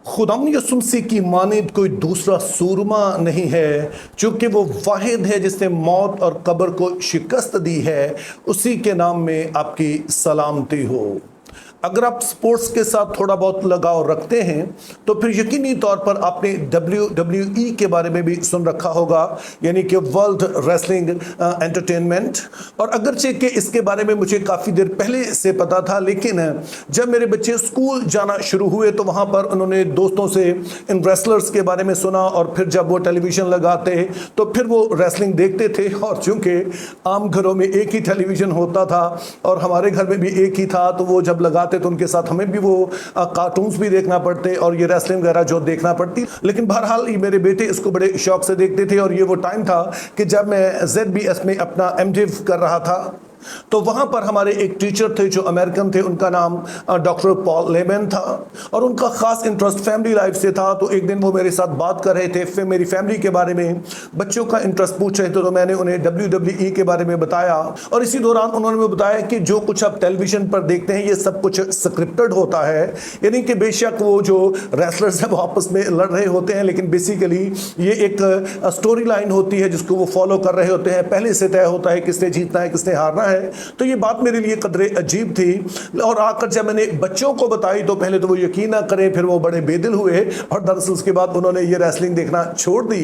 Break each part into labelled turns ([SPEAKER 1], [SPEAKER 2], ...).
[SPEAKER 1] खुदाम यसुम मसीह की मानिद कोई दूसरा सूरमा नहीं है, चूंकि वो वाहिद है जिसने मौत और कब्र को शिकस्त दी है। उसी के नाम में आपकी सलामती हो। अगर आप स्पोर्ट्स के साथ थोड़ा बहुत लगाव रखते हैं तो फिर यकीनी तौर पर आपने WWE के बारे में भी सुन रखा होगा, यानी कि वर्ल्ड रेसलिंग एंटरटेनमेंट। और अगरचे कि इसके बारे में मुझे काफ़ी देर पहले से पता था, लेकिन जब मेरे बच्चे स्कूल जाना शुरू हुए तो वहाँ पर उन्होंने दोस्तों से इन रेसलर्स के बारे में सुना, और फिर जब वो टेलीविज़न लगाते तो फिर वो रेसलिंग देखते थे। और चूँकि आम घरों में एक ही टेलीविज़न होता था और हमारे घर में भी एक ही था, तो वो जब लगाते तो उनके साथ हमें भी वो कार्टून्स भी देखना पड़ते और ये रेसलिंग वगैरह जो देखना पड़ती। लेकिन बहरहाल ये मेरे बेटे इसको बड़े शौक से देखते थे। और ये वो टाइम था कि जब मैं ZBS में अपना MDiv कर रहा था, तो वहाँ पर हमारे एक टीचर थे जो अमेरिकन थे, उनका नाम डॉक्टर पॉल लेमन था, और उनका ख़ास इंटरेस्ट फैमिली लाइफ से था। तो एक दिन वो मेरे साथ बात कर रहे थे, फिर मेरी फैमिली के बारे में, बच्चों का इंटरेस्ट पूछ रहे थे, तो मैंने उन्हें WWE के बारे में बताया। और इसी दौरान उन्होंने बताया कि जो कुछ आप टेलीविज़न पर देखते हैं ये सब कुछ स्क्रिप्टेड होता है, यानी कि बेशक वो जो रेसलर्स हैं वो आपस में लड़ रहे होते हैं, लेकिन बेसिकली ये एक स्टोरी लाइन होती है जिसको वो फॉलो कर रहे होते हैं। पहले से तय होता है किसने जीतना है किसने हारना है। तो ये बात मेरे लिए कदरे अजीब थी। और आकर जब मैंने बच्चों को बताई तो पहले तो वो यकीन ना करें, फिर वो बड़े बेदिल हुए, और दरअसल उसके बाद उन्होंने ये रेसलिंग देखना छोड़ दी।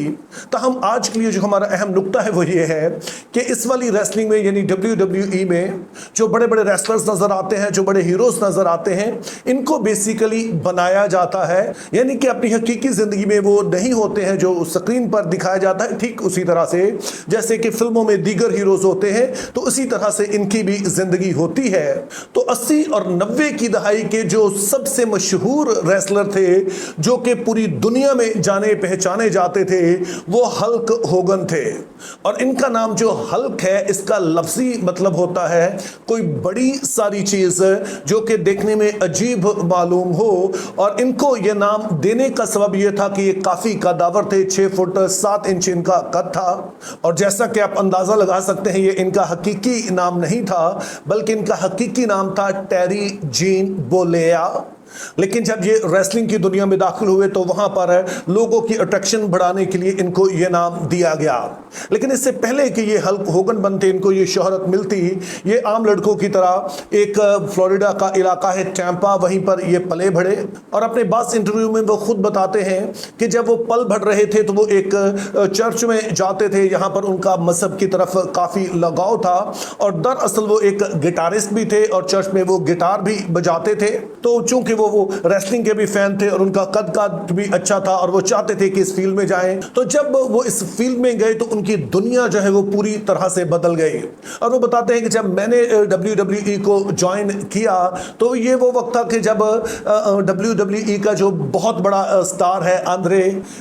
[SPEAKER 1] तो हम आज के लिए जो हमारा अहम नुक्ता है वो ये है कि इस वाली रेसलिंग में, यानी WWE में, जो बड़े बड़े रेसलर्स नजर आते हैं, जो बड़े हीरोज नजर आते हैं, इनको बेसिकली बनाया जाता है, यानी कि अपनी हकीकी जिंदगी में वो नहीं होते हैं जो स्क्रीन पर दिखाया जाता है। ठीक उसी तरह से जैसे कि फिल्मों में दीगर हीरोज होते हैं, तो उसी तरह से इनकी भी जिंदगी होती है। तो 80 और 90 की दहाई के जो सबसे मशहूर रेसलर थे, जो कि पूरी दुनिया में जाने पहचाने जाते थे, वो हल्क होगन थे। और इनका नाम जो हल्क है, इसका लफ्जी मतलब होता है कोई बड़ी सारी चीज जो कि देखने में अजीब मालूम हो। और इनको ये नाम देने का सबब यह था कि ये काफी कदावर थे, 6 फुट 7 इंच इनका कद था। और जैसा कि आप अंदाजा लगा सकते हैं, ये इनका हकीकी नाम नहीं था, बल्कि इनका हकीकी नाम था टेरी जीन बोलेया। लेकिन जब ये रेसलिंग की दुनिया में दाखिल हुए तो वहां पर लोगों की अट्रैक्शन बढ़ाने के लिए इनको ये नाम दिया गया। लेकिन इससे पहले कि ये हल्क होगन बनते, इनको ये शोहरत मिलती, ये आम लड़कों की तरह एक फ्लोरिडा का इलाका है टैंपा, वहीं पर ये पले बढ़े। और अपने बास इंटरव्यू में वो खुद बताते हैं कि जब वो पल बढ़ रहे थे तो वो एक चर्च में जाते थे, यहाँ पर उनका मजहब की तरफ काफ़ी लगाव था, और दरअसल वो एक गिटारिस्ट भी थे और चर्च में वो गिटार भी बजाते थे। तो चूंकि वो रेसलिंग के भी फैन थे और उनका कद काद भी अच्छा था और वो चाहते थे कि इस फील्ड में जाएं। तो जब वो इस फील्ड में गए तो उनकी दुनिया जो है वो पूरी तरह से बदल गई। और वो बताते हैं कि जब मैंने WWE को ज्वाइन किया तो ये वो वक्त था कि जब WWE का जो बहुत बड़ा स्टार है आंद्रे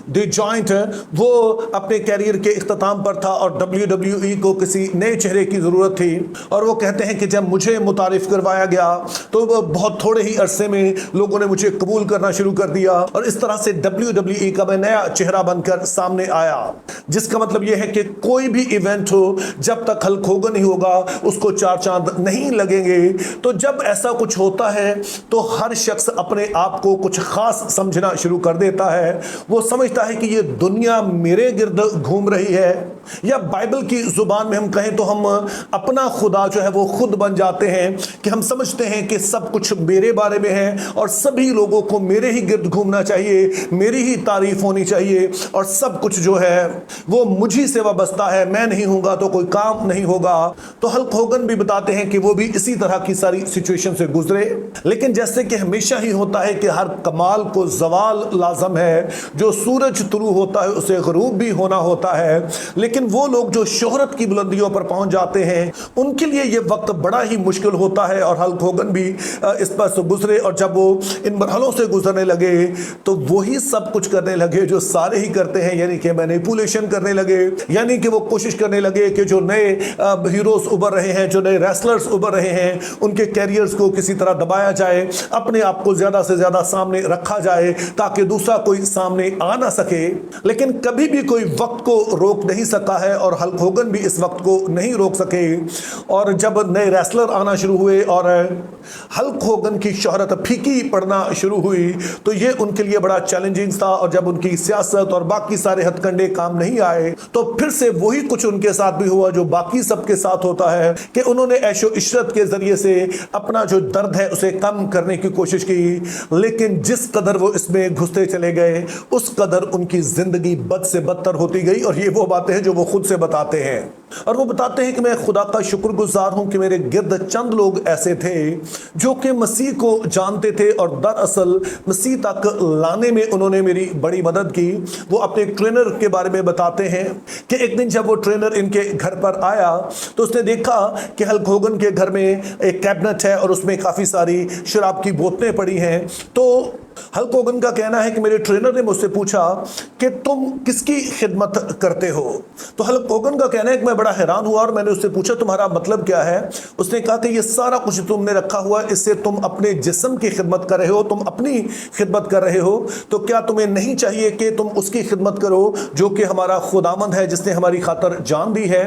[SPEAKER 1] द जॉइंट, वो अपने कैरियर के इख्तिताम पर था और WWE को किसी नए चेहरे की ज़रूरत थी। और वो कहते हैं कि जब मुझे मुतारिफ करवाया गया तो बहुत थोड़े ही अरसे में लोगों ने मुझे कबूल करना शुरू कर दिया, और इस तरह से WWE का मैं नया चेहरा बनकर सामने आया। जिसका मतलब यह है कि कोई भी इवेंट हो, जब तक हल्क होगन नहीं होगा उसको 4 चांद नहीं लगेंगे। तो जब ऐसा कुछ होता है तो हर शख्स अपने आप को कुछ खास समझना शुरू कर देता है। वो समझता है कि ये दुनिया मेरे गिर्द घूम रही है, या बाइबल की जुबान में हम कहें तो हम अपना खुदा जो है वो खुद बन जाते हैं, कि हम समझते हैं कि सब कुछ मेरे बारे में है और सभी लोगों को मेरे ही गिर्द घूमना चाहिए, मेरी ही तारीफ होनी चाहिए, और सब कुछ जो है वो मुझी से वाबस्ता है, मैं नहीं हूँगा तो कोई काम नहीं होगा। तो हल्क होगन भी बताते हैं कि वो भी इसी तरह की सारी सिचुएशन से गुजरे। लेकिन जैसे कि हमेशा ही होता है कि हर कमाल को जवाल लाजम है, जो सूरज तुलू होता है उसे गरूब भी होना होता है। लेकिन वो लोग जो शोहरत की बुलंदियों पर पहुंच जाते हैं उनके लिए ये वक्त बड़ा ही मुश्किल होता है, और हल्क होगन भी इस पर से गुजरे। और जब वो इन मरहलों से गुजरने लगे तो वही सब कुछ करने लगे जो सारे ही करते हैं, यानी कि मैनिपुलेशन करने लगे, यानी कि वो कोशिश करने लगे कि जो नए हीरोज उभर रहे हैं, जो नए रेसलर्स उभर रहे हैं, उनके कैरियर्स को किसी तरह दबाया जाए, अपने आप को ज्यादा से ज्यादा सामने रखा जाए ताकि दूसरा कोई सामने आ ना सके। लेकिन कभी भी कोई वक्त को रोक नहीं सका सका है और हल्क होगन भी इस वक्त को नहीं रोक सके। और जब नए रेसलर आना शुरू हुए और हल्क होगन की शोहरत फीकी पड़ना शुरू हुई तो ये उनके लिए बड़ा चैलेंजिंग था। और जब उनकी सियासत और बाकी सारे हथकंडे काम नहीं आए तो फिर से वही कुछ उनके साथ भी हुआ जो बाकी सबके साथ होता है कि उन्होंने ऐशो इशरत के जरिए से अपना जो दर्द है उसे कम करने की कोशिश की, लेकिन जिस कदर वो इसमें घुसते चले गए उस कदर उनकी जिंदगी बद से बदतर होती गई। और ये वो बातें हैं जो वो खुद से बताते हैं, और वो बताते हैं कि मैं खुदा का शुक्रगुजार हूं कि मेरे गिर्द चंद लोग ऐसे थे जो कि मसीह को जानते थे और दरअसल मसीह तक लाने में उन्होंने मेरी बड़ी मदद की। वो अपने ट्रेनर के बारे में बताते हैं कि एक दिन जब वो ट्रेनर इनके घर पर आया तो उसने देखा कि हल्क होगन के घर में एक कैबिनेट है और उसमें काफ़ी सारी शराब की बोतलें पड़ी हैं। तो हल्क होगन का कहना है कि मेरे ट्रेनर ने मुझसे पूछा कि तुम किसकी खिदमत करते हो। तो हल्क होगन का कहना है कि मैं बड़ा हैरान हुआ और मैंने उससे पूछा तुम्हारा मतलब क्या है। उसने कहा कि ये सारा कुछ तुमने रखा हुआ है, इससे तुम अपने जिस्म की खिदमत कर रहे हो, तुम अपनी खिदमत कर रहे हो, तो क्या तुम्हें नहीं चाहिए कि तुम उसकी खिदमत करो जो कि हमारा खुदामंद है जिसने हमारी खातर जान दी है।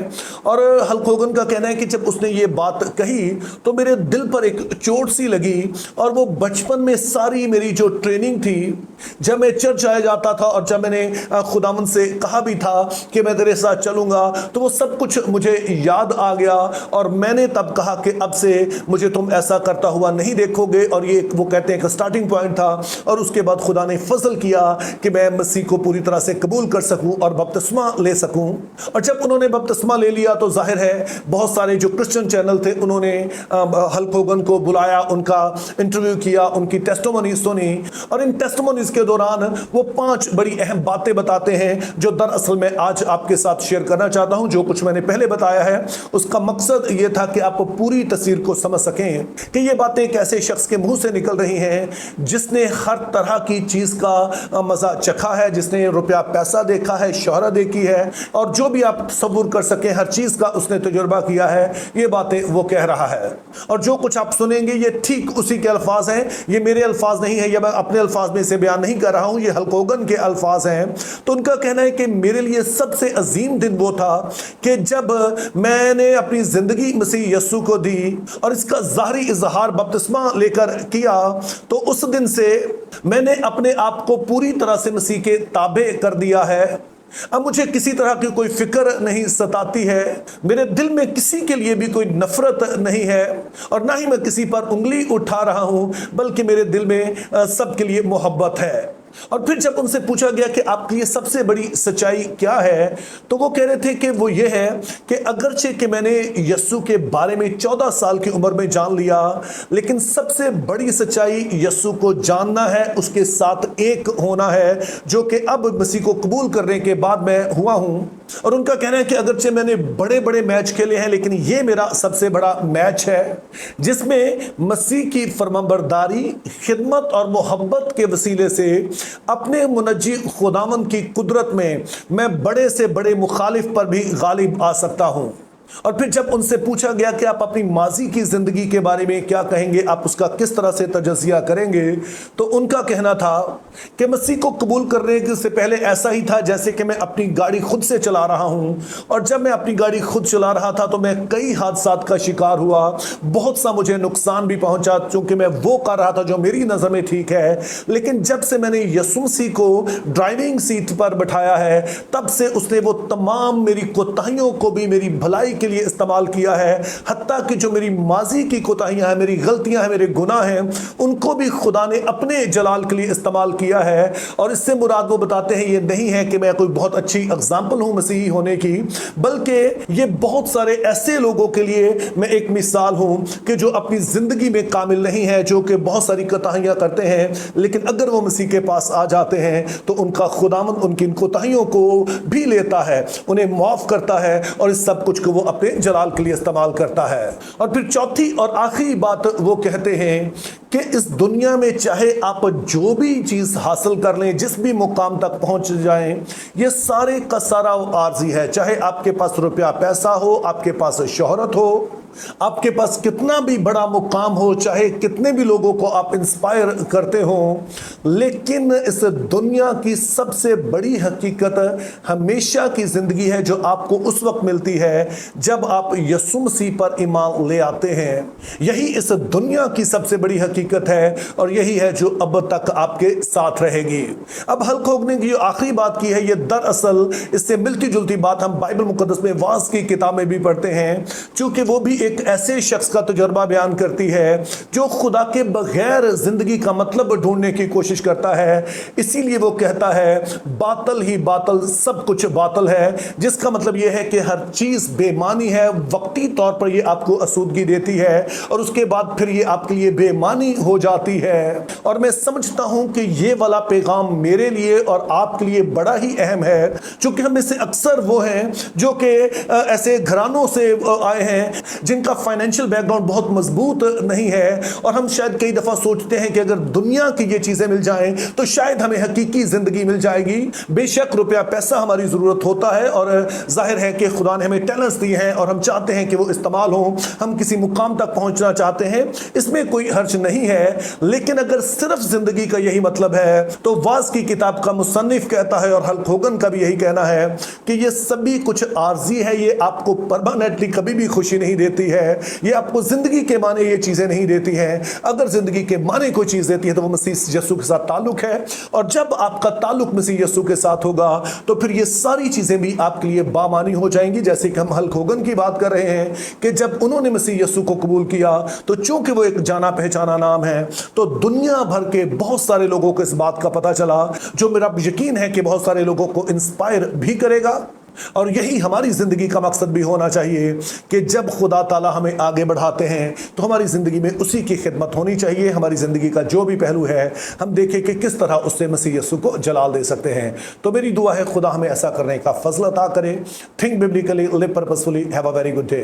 [SPEAKER 1] और हल्क होगन का कहना है कि जब उसने ये बात कही तो मेरे दिल पर एक चोट सी लगी और वो बचपन में सारी मेरी जो ट्रेनिंग थी, जब मैं चर्च आया जाता था और जब मैंने खुदावंद से कहा भी था कि मैं तेरे साथ चलूंगा, तो वो सब कुछ मुझे याद आ गया और मैंने तब कहा कि अब से मुझे तुम ऐसा करता हुआ नहीं देखोगे। और ये वो कहते हैं कि स्टार्टिंग पॉइंट था। और उसके बाद खुदा ने फजल किया कि मैं मसीह को पूरी तरह से कबूल कर सकूं और बपतिस्मा ले सकूं। और जब उन्होंने बपतिस्मा ले लिया तो जाहिर है बहुत सारे जो क्रिश्चियन चैनल थे उन्होंने हल्क होगन को बुलाया, उनका इंटरव्यू किया, उनकी टेस्टिमोनी सुनी। और इन टेस्टिमोनीज के दौरान वो 5 बड़ी अहम बातें बताते हैं जो दरअसल मैं आज आपके साथ शेयर करना चाहता हूं। जो कुछ मैंने पहले बताया है उसका मकसद ये था कि आप पूरी तस्वीर को समझ सकें कि ये बातें एक ऐसे शख्स के मुंह से निकल रही हैं जिसने हर तरह की चीज का मजा चखा है, जिसने रुपया पैसा देखा है, शोहरत देखी है, और जो भी आप तसव्वुर कर सकें हर चीज का उसने तजुर्बा किया है। ये बातें वो कह रहा है और जो कुछ आप सुनेंगे ये ठीक उसी के अल्फाज हैं। ये मेरे अल्फाज नहीं है, ये मैं अपने अल्फाज में से बयान नहीं कर रहा हूं, ये हल्क होगन के अल्फाज हैं। तो उनका कहना है कि मेरे लिए सबसे अजीम दिन वो था कि जब मैंने अपनी जिंदगी मसीह यस्सु को दी और इसका ज़ाहरी इजहार बपतिस्मा लेकर किया, तो उस दिन से मैंने अपने आप को पूरी तरह से मसीह के ताबे कर दिया है। अब मुझे किसी तरह की कोई फिक्र नहीं सताती है, मेरे दिल में किसी के लिए भी कोई नफरत नहीं है और ना ही मैं किसी पर उंगली उठा रहा हूं, बल्कि मेरे दिल में सबके लिए मोहब्बत है। और फिर जब उनसे पूछा गया कि आपकी ये सबसे बड़ी सच्चाई क्या है, तो वो कह रहे थे कि वो ये है कि अगरचे कि मैंने यस्सु के बारे में 14 साल की उम्र में जान लिया, लेकिन सबसे बड़ी सच्चाई यस्सु को जानना है, उसके साथ एक होना है, जो कि अब मसीह को कबूल करने के बाद मैं हुआ हूं। और उनका कहना है कि अगरचे मैंने बड़े बड़े मैच खेले हैं, लेकिन ये मेरा सबसे बड़ा मैच है जिसमें मसीह की फरमाबरदारी, खिदमत और मोहब्बत के वसीले से अपने मुनज्जी खुदावंद की कुदरत में मैं बड़े से बड़े मुखालिफ पर भी गालिब आ सकता हूं। और फिर जब उनसे पूछा गया कि आप अपनी माजी की जिंदगी के बारे में क्या कहेंगे, आप उसका किस तरह से तजज़िया करेंगे, तो उनका कहना था कि मसीह को कबूल करने से पहले ऐसा ही था जैसे कि मैं अपनी गाड़ी खुद से चला रहा हूं। और जब मैं अपनी गाड़ी खुद चला रहा था तो मैं कई हादसात का शिकार हुआ, बहुत सा मुझे नुकसान भी पहुंचा क्योंकि मैं वो कर रहा था जो मेरी नज़र में ठीक है। लेकिन जब से मैंने यस्सु मसीह को ड्राइविंग सीट पर बैठाया है, तब से उसने वो तमाम मेरी कोताहियों को भी मेरी भलाई के लिए इस्तेमाल किया है। हत्ता कि जो मेरी माजी की कोताहियां हैं, मेरी गलतियां हैं, मेरे गुनाह हैं, उनको भी खुदा ने अपने जलाल के लिए इस्तेमाल किया है। और इससे मुराद वो बताते हैं ये नहीं है कि मैं कोई बहुत अच्छी एग्जाम्पल हूं मसीही होने की, बल्कि ये बहुत सारे ऐसे लोगों के लिए मैं एक मिसाल हूं कि जो अपनी जिंदगी में कामिल नहीं है, जो कि बहुत सारी कोताहियां करते हैं, लेकिन अगर वो मसीह के पास आ जाते हैं तो उनका खुदावंद उनकी इन कोताहियों को भी लेता है, उन्हें माफ करता है और इस सब कुछ को वो अपने जलाल के लिए इस्तेमाल करता है। और फिर चौथी और आखिरी बात वो कहते हैं कि इस दुनिया में चाहे आप जो भी चीज हासिल कर लें, जिस भी मुकाम तक पहुंच जाएं, ये सारे का सारा आर्जी है। चाहे आपके पास रुपया पैसा हो, आपके पास शोहरत हो, आपके पास कितना भी बड़ा मुकाम हो, चाहे कितने भी लोगों को आप इंस्पायर करते हो, लेकिन इस दुनिया की सबसे बड़ी हकीकत हमेशा की जिंदगी है जो आपको उस वक्त मिलती है जब आप यीशु मसीह पर ईमान ले आते हैं। यही इस दुनिया की सबसे बड़ी हकीकत है और यही है जो अब तक आपके साथ रहेगी। अब हल्क होगन ने जो आखिरी बात की है, ये दरअसल इससे मिलती जुलती बात हम बाइबल मुकद्दस में वाज की किताब में भी पढ़ते हैं, क्योंकि वो भी एक ऐसे शख्स का तजुर्बा बयान करती है जो खुदा के बगैर जिंदगी का मतलब ढूंढने की कोशिश करता है। इसीलिए वो कहता है बातल ही बातल, सब कुछ बातल है, जिसका मतलब यह है कि हर चीज बेमानी है। वक्ती तौर पर यह आपको आसूदगी देती है और उसके बाद फिर ये आपके लिए बेमानी हो जाती है। और मैं समझता हूं कि ये वाला पैगाम मेरे लिए और आपके लिए बड़ा ही अहम है, क्योंकि हम में से अक्सर वो हैं जो कि ऐसे घरानों से आए हैं जिनका फाइनेंशियल बैकग्राउंड बहुत मजबूत नहीं है, और हम शायद कई दफा सोचते हैं कि अगर दुनिया की ये चीजें मिल जाएं तो शायद हमें हकीकी जिंदगी मिल जाएगी। बेशक रुपया पैसा हमारी जरूरत होता है और जाहिर है कि खुदा ने हमें टैलेंट्स दिए हैं और हम चाहते हैं कि वो इस्तेमाल हो, हम किसी मुकाम तक पहुंचना चाहते हैं, इसमें कोई हर्ज नहीं है। लेकिन अगर सिर्फ जिंदगी का यही मतलब है तो वाज की किताब का मुसन्निफ कहता है और हल्क होगन का भी यही कहना है कि ये सभी कुछ आर्जी है, ये आपको परमानेंटली कभी भी खुशी नहीं देती है, ये आपको जिंदगी के माने ये चीजें नहीं देती हैं। अगर जिंदगी के माने कोई चीज देती है तो वो मसीह यीशु के साथ ताल्लुक है, और जब आपका ताल्लुक मसीह यीशु के साथ होगा तो फिर ये सारी चीजें भी आपके लिए बामानी हो जाएंगी। जैसे कि हम हल्क होगन की बात कर रहे हैं कि जब उन्होंने मसीह यीशु को कबूल किया तो चूंकि वो एक जाना पहचाना नाम है, तो दुनिया भर के बहुत सारे लोगों को इस बात का पता चला, जो मेरा यकीन है कि बहुत सारे लोगों को इंस्पायर भी करेगा। और यही हमारी जिंदगी का मकसद भी होना चाहिए कि जब खुदा ताला हमें आगे बढ़ाते हैं तो हमारी जिंदगी में उसी की खिदमत होनी चाहिए। हमारी जिंदगी का जो भी पहलू है हम देखें कि किस तरह उससे मसीह यीशु को जलाल दे सकते हैं। तो मेरी दुआ है खुदा हमें ऐसा करने का फजल अता करे। Think biblically, live purposefully, have a very good day.